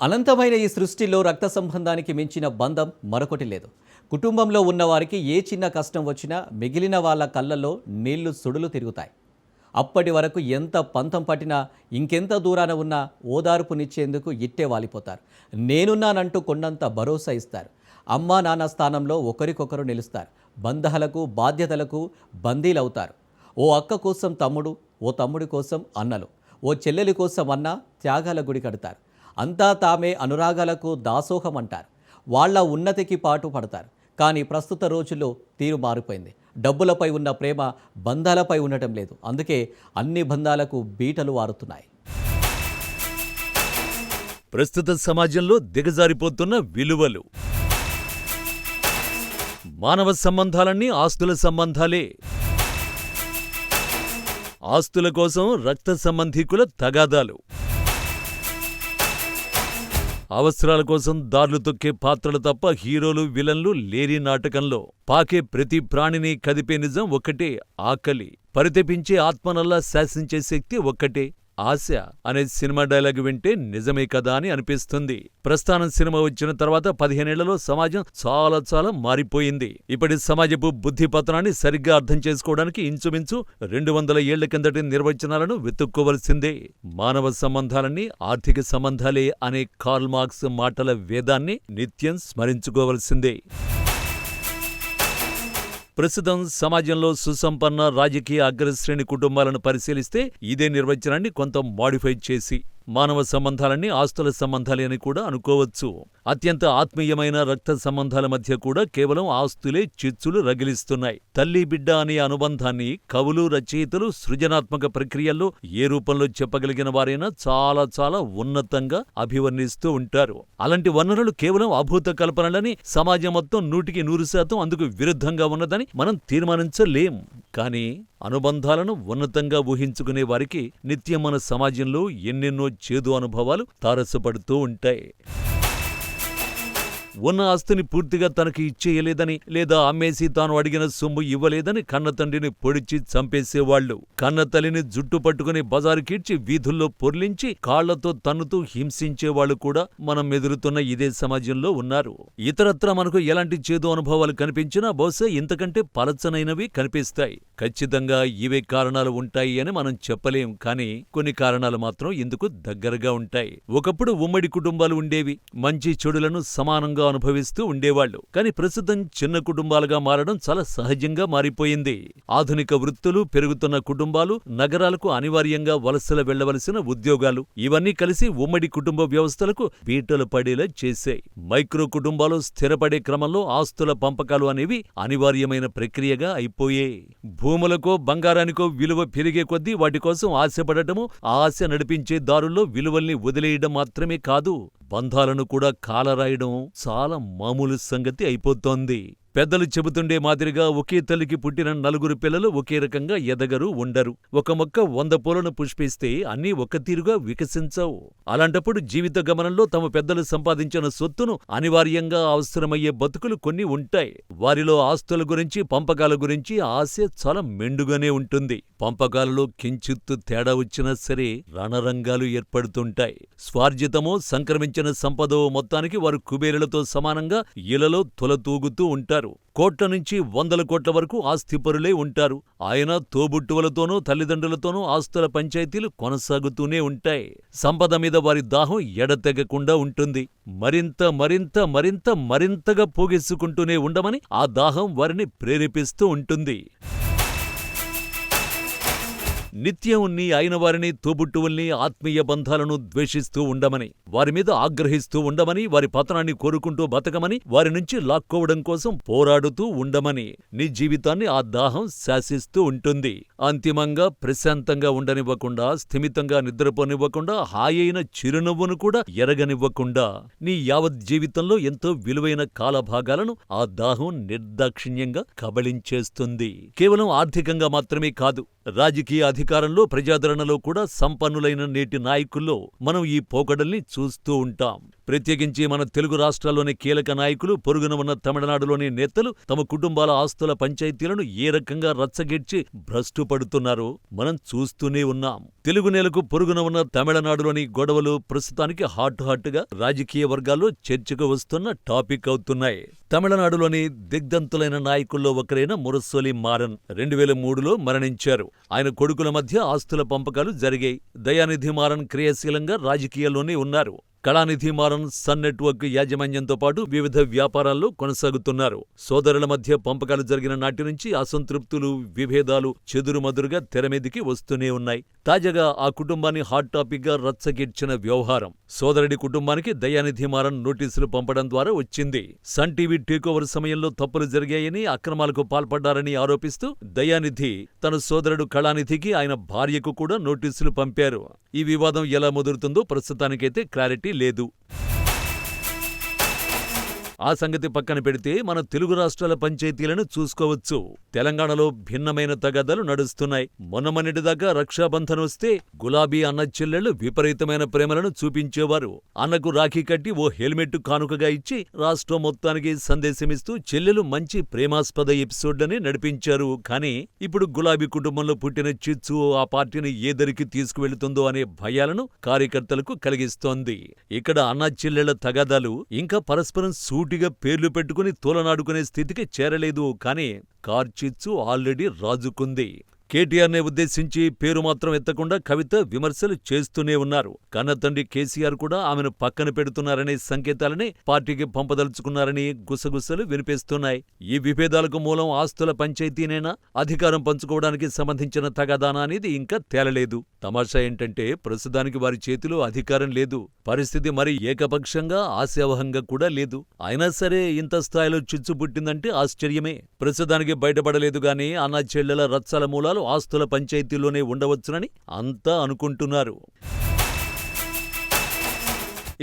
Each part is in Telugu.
అనంతమైన ఈ సృష్టిలో రక్త సంబంధానికి మించిన బంధం మరొకటి లేదు. కుటుంబంలో ఉన్నవారికి ఏ చిన్న కష్టం వచ్చినా మిగిలిన వాళ్ళ కళ్ళల్లో నీళ్లు సుడులు తిరుగుతాయి. అప్పటి వరకు ఎంత పంతం పట్టినా ఇంకెంత దూరాన ఉన్నా ఓదార్పునిచ్చేందుకు ఇట్టే వాలిపోతారు. నేనున్నానంటూ కొండంత భరోసా ఇస్తారు. అమ్మా నాన్న స్థానంలో ఒకరికొకరు నిలుస్తారు. బంధాలకు బాధ్యతలకు బందీలవుతారు. ఓ అక్క కోసం తమ్ముడు, ఓ తమ్ముడి కోసం అన్నలు, ఓ చెల్లెలి కోసం అన్న త్యాగాల గుడి కడతారు. అంతా తామే అనురాగాలకు దాసోహం అంటారు. వాళ్ళ ఉన్నతికి పాటు పడతారు. కానీ ప్రస్తుత రోజుల్లో తీరు మారిపోయింది. డబ్బులపై ఉన్న ప్రేమ బంధాలపై ఉండటం లేదు. అందుకే అన్ని బంధాలకు బీటలు వారుతున్నాయి. ప్రస్తుత సమాజంలో దిగజారిపోతున్న విలువలు. మానవ సంబంధాలన్నీ ఆస్తుల సంబంధాలే. ఆస్తుల కోసం రక్త సంబంధీకుల తగాదాలు. అవసరాల కోసం దార్లు తొక్కే పాత్రలు తప్ప హీరోలు విలన్లు లేని నాటకంలో పాకే ప్రతి ప్రాణిని కదిపే నిజం ఒక్కటే, ఆకలి. పరితపించే ఆత్మనల్లా శాసించే శక్తి ఒక్కటే, ఆశ. అనే సినిమా డైలాగ్ వింటే నిజమే కదా అని అనిపిస్తుంది. ప్రస్థానం సినిమా వచ్చిన తర్వాత 15 ఏళ్లలో సమాజం చాలా మారిపోయింది. ఇప్పటి సమాజపు బుద్ధి పతనాన్ని సరిగ్గా అర్థం చేసుకోవడానికి ఇంచుమించు 200 ఏళ్ల కిందటి నిర్వచనాలను వెతుక్కోవలసిందే. మానవ సంబంధాలన్నీ ఆర్థిక సంబంధాలే అనే కార్ల్ మార్క్స్ మాటల వేదాన్ని నిత్యం స్మరించుకోవలసిందే. ప్రస్తుతం సమాజంలో సుసంపన్న రాజకీయ అగ్రశ్రేణి కుటుంబాలను పరిశీలిస్తే ఇదే నిర్వచనాన్ని కొంత మాడిఫై చేసి మానవ సంబంధాలన్నీ ఆస్తుల సంబంధాలే అని కూడా అనుకోవచ్చు. అత్యంత ఆత్మీయమైన రక్త సంబంధాల మధ్య కూడా కేవలం ఆస్తులే చిచ్చులు రగిలిస్తున్నాయి. తల్లి బిడ్డ అనే అనుబంధాన్ని కవులు, రచయితలు సృజనాత్మక ప్రక్రియల్లో ఏ రూపంలో చెప్పగలిగిన వారైనా చాలా ఉన్నతంగా అభివర్ణిస్తూ ఉంటారు. అలాంటి వర్ణనలు కేవలం అభూత కల్పనలని, సమాజం మొత్తం 100% అందుకు విరుద్ధంగా ఉన్నదని మనం తీర్మానించలేం. కానీ అనుబంధాలను ఉన్నతంగా ఊహించుకునే వారికి నిత్యం మన సమాజంలో ఎన్నెన్నో చేదు అనుభవాలు తారసపడుతూ ఉంటాయి. ఉన్న ఆస్తిని పూర్తిగా తనకి ఇచ్చేయలేదని, లేదా అమ్మేసి తాను అడిగిన సొమ్ము ఇవ్వలేదని కన్న తండ్రిని పొడిచి చంపేసేవాళ్లు, కన్న తల్లిని జుట్టు పట్టుకుని బజారుకీడ్చి వీధుల్లో పొర్లించి కాళ్లతో తన్నుతూ హింసించేవాళ్లు కూడా మనం ఎదురుతున్న ఇదే సమాజంలో ఉన్నారు. ఇతరత్రా మనకు ఎలాంటి చేదు అనుభవాలు కనిపించినా బహుశా ఇంతకంటే పలచనైనవి కనిపిస్తాయి. ఖచ్చితంగా ఇవే కారణాలు ఉంటాయి అని మనం చెప్పలేం. కానీ కొన్ని కారణాలు మాత్రం ఇందుకు దగ్గరగా ఉంటాయి. ఒకప్పుడు ఉమ్మడి కుటుంబాలు ఉండేవి. మంచి చెడులను సమానంగా అనుభవిస్తూ ఉండేవాళ్లు. కానీ ప్రస్తుతం చిన్న కుటుంబాలుగా మారడం చాలా సహజంగా మారిపోయింది. ఆధునిక వృత్తులు, పెరుగుతున్న కుటుంబాలు, నగరాలకు అనివార్యంగా వలసలు వెళ్లవలసిన ఉద్యోగాలు ఇవన్నీ కలిసి ఉమ్మడి కుటుంబ వ్యవస్థలకు బీటలు పడేలా చేశాయి. మైక్రో కుటుంబాలు స్థిరపడే క్రమంలో ఆస్తుల పంపకాలు అనేవి అనివార్యమైన ప్రక్రియగా అయిపోయాయి. భూములకో బంగారానికో విలువ పెరిగే కొద్దీ వాటి కోసం ఆశపడటము, ఆ ఆశ నడిపించే దారుల్లో విలువల్ని వదిలేయడం మాత్రమే కాదు, బంధాలను కూడా కాలరాయడం చాలా మామూలు సంగతి అయిపోతోంది. పెద్దలు చెబుతుండే మాదిరిగా ఒకే తల్లికి పుట్టిన 4 పిల్లలు ఒకే రకంగా ఎదగరు, ఉండరు. ఒక మొక్క 100 పూలను పుష్పిస్తే అన్నీ ఒక్క తీరుగా వికసించవు. అలాంటప్పుడు జీవిత గమనంలో తమ పెద్దలు సంపాదించిన సొత్తును అనివార్యంగా అవసరమయ్యే బతుకులు కొన్ని ఉంటాయి. వారిలో ఆస్తుల గురించి, పంపకాల గురించి ఆశ చాలా మెండుగానే ఉంటుంది. పంపకాలలో కించిత్తు తేడా వచ్చినా సరే రణరంగాలు ఏర్పడుతుంటాయి. స్వార్జితమో సంక్రమించిన సంపదో మొత్తానికి వారు కుబేరులతో సమానంగా ఇళ్లలో తొలతూగుతూ ఉంటారు. కోట్ల నుంచి 100 కోట్ల వరకు ఆస్తిపరులే ఉంటారు. ఆయన తోబుట్టువులతోనూ తల్లిదండ్రులతోనూ ఆస్తుల పంచాయతీలు కొనసాగుతూనే ఉంటాయి. సంపద మీద వారి దాహం ఎడతెగకుండా ఉంటుంది. మరింతగా పోగేసుకుంటూనే ఉండమని ఆ దాహం వారిని ప్రేరేపిస్తూ ఉంటుంది. నిత్యం నీ అయిన వారిని, తోబుట్టువుల్ని, ఆత్మీయ బంధాలను ద్వేషిస్తూ ఉండమని, వారి మీద ఆగ్రహిస్తూ ఉండమని, వారి పతనాన్ని కోరుకుంటూ బతకమని, వారి నుంచి లాక్కోవడం కోసం పోరాడుతూ ఉండమని నీ జీవితాన్ని ఆ దాహం శాసిస్తూ ఉంటుంది. అంతిమంగా ప్రశాంతంగా ఉండనివ్వకుండా, స్థిమితంగా నిద్రపోనివ్వకుండా, హాయైన చిరునవ్వును కూడా ఎరగనివ్వకుండా నీ యావత్ జీవితంలో ఎంతో విలువైన కాలభాగాలను ఆ దాహం నిర్దాక్షిణ్యంగా కబళించేస్తుంది. కేవలం ఆర్థికంగా మాత్రమే కాదు, రాజకీయ అధికారంలో, ప్రజాదరణలో కూడా సంపన్నులైన నేటి నాయకుల్లో మనం ఈ పోకడల్ని చూస్తూ ఉంటాం. ప్రత్యేకించి మన తెలుగు రాష్ట్రాల్లోని కీలక నాయకులు, పొరుగున ఉన్న తమిళనాడులోని నేతలు తమ కుటుంబాల ఆస్తుల పంచాయతీలను ఏ రకంగా రచ్చగెడ్చి భ్రష్టు పడుతున్నారో మనం చూస్తూనే ఉన్నాం. తెలుగు నేలకు పొరుగున ఉన్న తమిళనాడులోని గొడవలు ప్రస్తుతానికి హాట్గా రాజకీయ వర్గాల్లో చర్చకు వస్తున్న టాపిక్ అవుతున్నాయి. తమిళనాడులోని దిగ్దంతులైన నాయకుల్లో ఒకరైన మురసొలి మారన్ 2003లో మరణించారు. ఆయన కొడుకుల మధ్య ఆస్తుల పంపకాలు జరిగాయి. దయానిధి మారన్ క్రియాశీలంగా రాజకీయాల్లోనే ఉన్నారు. కళానిధి మారన్ సన్ నెట్వర్క్ యాజమాన్యంతో పాటు వివిధ వ్యాపారాల్లో కొనసాగుతున్నారు. సోదరుల మధ్య పంపకాలు జరిగిన నాటి నుంచి అసంతృప్తులు, విభేదాలు చెదురుమదురుగా తెరమీదికి వస్తూనే ఉన్నాయి. తాజాగా ఆ కుటుంబాన్ని హాట్ టాపిక్ గా రచ్చగెడ్చిన వ్యవహారం సోదరుడి కుటుంబానికి దయానిధి మారన్ నోటీసులు పంపడం ద్వారా వచ్చింది. సన్ టీవీ టేకోవర్ సమయంలో తప్పులు జరిగాయని, అక్రమాలకు పాల్పడ్డారని ఆరోపిస్తూ దయానిధి తన సోదరుడు కళానిధికి, ఆయన భార్యకు కూడా నోటీసులు పంపారు. ఈ వివాదం ఎలా ముదురుతుందో ప్రస్తుతానికైతే క్లారిటీ లేదు. ఆ సంగతి పక్కన పెడితే మన తెలుగు రాష్ట్రాల పంచాయతీలను చూసుకోవచ్చు. తెలంగాణలో భిన్నమైన తగాదాలు నడుస్తున్నాయి. మొన్నమొన్నటిదాకా రక్షాబంధన్ వస్తే గులాబీ అన్న చెల్లెళ్లు విపరీతమైన ప్రేమలను చూపించేవారు. అన్నకు రాఖీ కట్టి ఓ హెల్మెట్ కానుకగా ఇచ్చి రాష్ట్రం మొత్తానికి సందేశమిస్తూ చెల్లెలు మంచి ప్రేమాస్పద ఎపిసోడ్ అని నడిపించారు. కానీ ఇప్పుడు గులాబీ కుటుంబంలో పుట్టిన చిచ్చు ఆ పార్టీని ఏ దరికి తీసుకువెళుతుందో అనే భయాలను కార్యకర్తలకు కలిగిస్తోంది. ఇక్కడ అన్న చెల్లెళ్ల తగాదాలు ఇంకా పరస్పరం సూటిగా పేర్లు పెట్టుకుని తోలనాడుకునే స్థితికి చేరలేదు. కానీ కార్చిచ్చు ఆల్రెడీ రాజుకుంది. కేటీఆర్నే ఉద్దేశించి పేరు మాత్రం ఎత్తకుండా కవిత విమర్శలు చేస్తూనే ఉన్నారు. కన్నతండ్రి కేసీఆర్ కూడా ఆమెను పక్కన పెడుతున్నారనే సంకేతాలని పార్టీకి పంపదలుచుకున్నారని గుసగుసలు వినిపిస్తున్నాయి. ఈ విభేదాలకు మూలం ఆస్తుల పంచాయతీనేనా, అధికారం పంచుకోవడానికి సంబంధించిన తగాదానా అనేది ఇంకా తేలలేదు. తమాషా ఏంటంటే ప్రస్తుతానికి వారి చేతిలో అధికారం లేదు. పరిస్థితి మరి ఏకపక్షంగా, ఆశావహంగా కూడా లేదు. అయినా సరే ఇంత స్థాయిలో చిచ్చు పుట్టిందంటే ఆశ్చర్యమే. ప్రస్తుతానికి బయటపడలేదు గాని అన్నా చెల్లెల రచ్చల మూలాలు ఆస్తుల పంచాయతీలోనే ఉండవచ్చునని అంతా అనుకుంటున్నారు.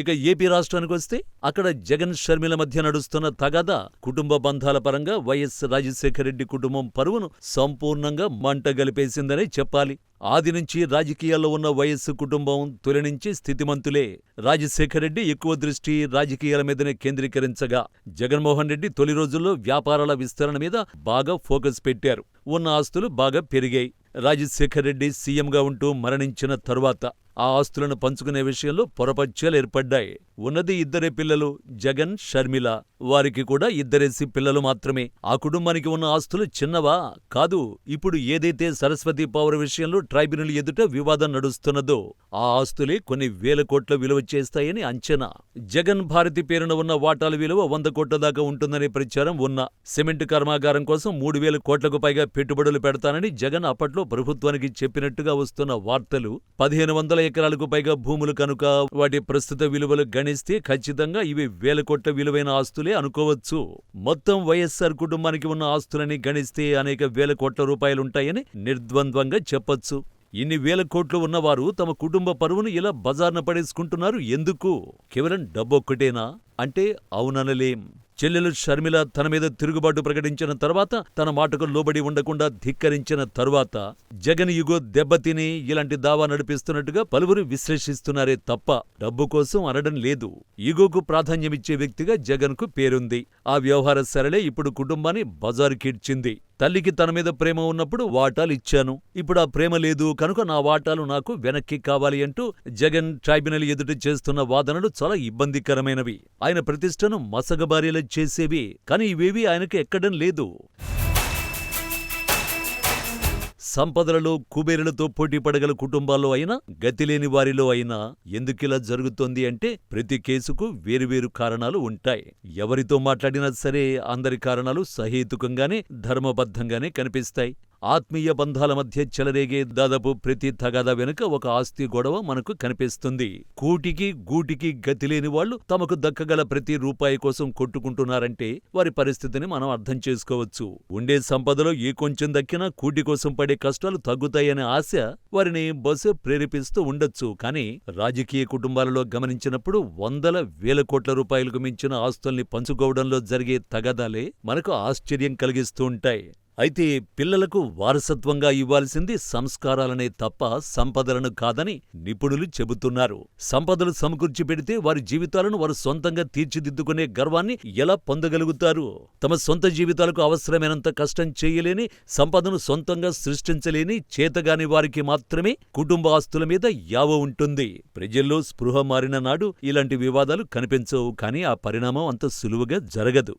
ఇక ఏపీ రాష్ట్రానికి వస్తే అక్కడ జగన్ షర్మిల మధ్య నడుస్తున్న తగాదా కుటుంబ బంధాల పరంగా వైఎస్ రాజశేఖరరెడ్డి కుటుంబం పరువును సంపూర్ణంగా మంట గలిపేసిందనే చెప్పాలి. ఆది నుంచి రాజకీయాల్లో ఉన్న వైఎస్ కుటుంబం తొలి నుంచి స్థితిమంతులే. రాజశేఖరరెడ్డి ఎక్కువ దృష్టి రాజకీయాల మీదనే కేంద్రీకరించగా, జగన్మోహన్ రెడ్డి తొలి రోజుల్లో వ్యాపారాల విస్తరణ మీద బాగా ఫోకస్ పెట్టారు. ఉన్న ఆస్తులు బాగా పెరిగాయి. రాజశేఖరరెడ్డి సీఎంగా ఉంటూ మరణించిన తరువాత ఆ ఆస్తులను పంచుకునే విషయంలో పొరపచ్చాలు ఏర్పడ్డాయి. ఉన్నది ఇద్దరే పిల్లలు, జగన్, షర్మిల. వారికి కూడా ఇద్దరేసి పిల్లలు మాత్రమే. ఆ కుటుంబానికి ఉన్న ఆస్తులు చిన్నవా? కాదు. ఇప్పుడు ఏదైతే సరస్వతి పవర్ విషయంలో ట్రైబ్యునల్ ఎదుట వివాదం నడుస్తున్నదో ఆ ఆస్తులే కొన్ని వేల కోట్ల విలువ చేస్తాయని అంచనా. జగన్ భారతి పేరున ఉన్న వాటాల విలువ 100 కోట్ల దాకా ఉంటుందనే ప్రచారం ఉన్నా, సిమెంట్ కర్మాగారం కోసం 3,000 కోట్లకు పైగా పెట్టుబడులు పెడతానని జగన్ అప్పట్లో ప్రభుత్వానికి చెప్పినట్టుగా వస్తున్న వార్తలు, 1,500 ఎకరాలకు పైగా భూములు కనుక వాటి ప్రస్తుత విలువలు గణిస్తే ఖచ్చితంగా ఇవి వేల కోట్ల విలువైన ఆస్తులే అనుకోవచ్చు. మొత్తం వైఎస్ఆర్ కుటుంబానికి ఉన్న ఆస్తులని గణిస్తే అనేక వేల కోట్ల రూపాయలుంటాయని నిర్ద్వంద్వంగా చెప్పొచ్చు. ఇన్ని వేల కోట్లు ఉన్నవారు తమ కుటుంబ పరువును ఇలా బజార్న పడేసుకుంటున్నారు ఎందుకు? కేవలం డబ్బొక్కటేనా అంటే అవుననలేం. చెల్లెలు షర్మిల తన మీద తిరుగుబాటు ప్రకటించిన తర్వాత, తన మాటకు లోబడి ఉండకుండా ధిక్కరించిన తరువాత జగన్ యుగో దెబ్బతిని ఇలాంటి దావా నడిపిస్తున్నట్టుగా పలువురు విశ్లేషిస్తున్నారే తప్ప డబ్బు కోసం అనడం లేదు. ఈగోకు ప్రాధాన్యమిచ్చే వ్యక్తిగా జగన్ కు పేరుంది. ఆ వ్యవహార సరళే ఇప్పుడు కుటుంబాన్ని బజారుకిడ్చింది. తల్లికి తన మీద ప్రేమ ఉన్నప్పుడు వాటాలు ఇచ్చాను, ఇప్పుడు ఆ ప్రేమ లేదు కనుక నా వాటాలు నాకు వెనక్కి కావాలి అంటూ జగన్ ట్రైబ్యునల్ ఎదుట చేస్తున్న వాదనలు చాలా ఇబ్బందికరమైనవి. ఆయన ప్రతిష్టను మసగబారేలా చేసేవి. కానీ ఇవేవి ఆయనకు ఎక్కడం లేదు. సంపదలలో కుబేరులతో పోటీ పడగల కుటుంబాల్లో అయినా, గతిలేని వారిలో అయినా ఎందుకిలా జరుగుతోంది అంటే ప్రతి కేసుకు వేరువేరు కారణాలు ఉంటాయి. ఎవరితో మాట్లాడినా సరే అందరి కారణాలు సహేతుకంగానే, ధర్మబద్ధంగానే కనిపిస్తాయి. ఆత్మీయ బంధాల మధ్య చెలరేగే దాదాపు ప్రతి తగాదా వెనుక ఒక ఆస్తి గొడవ మనకు కనిపిస్తుంది. కూటికి గూటికి గతిలేని వాళ్లు తమకు దక్కగల ప్రతి రూపాయి కోసం కొట్టుకుంటున్నారంటే వారి పరిస్థితిని మనం అర్థం చేసుకోవచ్చు. ఉండే సంపదలో ఏ కొంచెం దక్కినా కూటి కోసం పడే కష్టాలు తగ్గుతాయనే ఆశ వారిని బహుశా ప్రేరేపిస్తూ ఉండొచ్చు. కానీ రాజకీయ కుటుంబాలలో గమనించినప్పుడు వందల వేల కోట్ల రూపాయలకు మించిన ఆస్తుల్ని పంచుకోవడంలో జరిగే తగాదాలే మనకు ఆశ్చర్యం కలిగిస్తూ ఉంటాయి. అయితే పిల్లలకు వారసత్వంగా ఇవ్వాల్సింది సంస్కారాలనే తప్ప సంపదలను కాదని నిపుణులు చెబుతున్నారు. సంపదలు సమకూర్చి పెడితే వారి జీవితాలను వారు సొంతంగా తీర్చిదిద్దుకునే గర్వాన్ని ఎలా పొందగలుగుతారు? తమ సొంత జీవితాలకు అవసరమైనంత కష్టం చేయలేని, సంపదను సొంతంగా సృష్టించలేని చేతగాని వారికి మాత్రమే కుటుంబ ఆస్తుల మీద యావ ఉంటుంది. ప్రజల్లో స్పృహ మారిన నాడు ఇలాంటి వివాదాలు కనిపించవు. కానీ ఆ పరిణామం అంత సులువుగా జరగదు.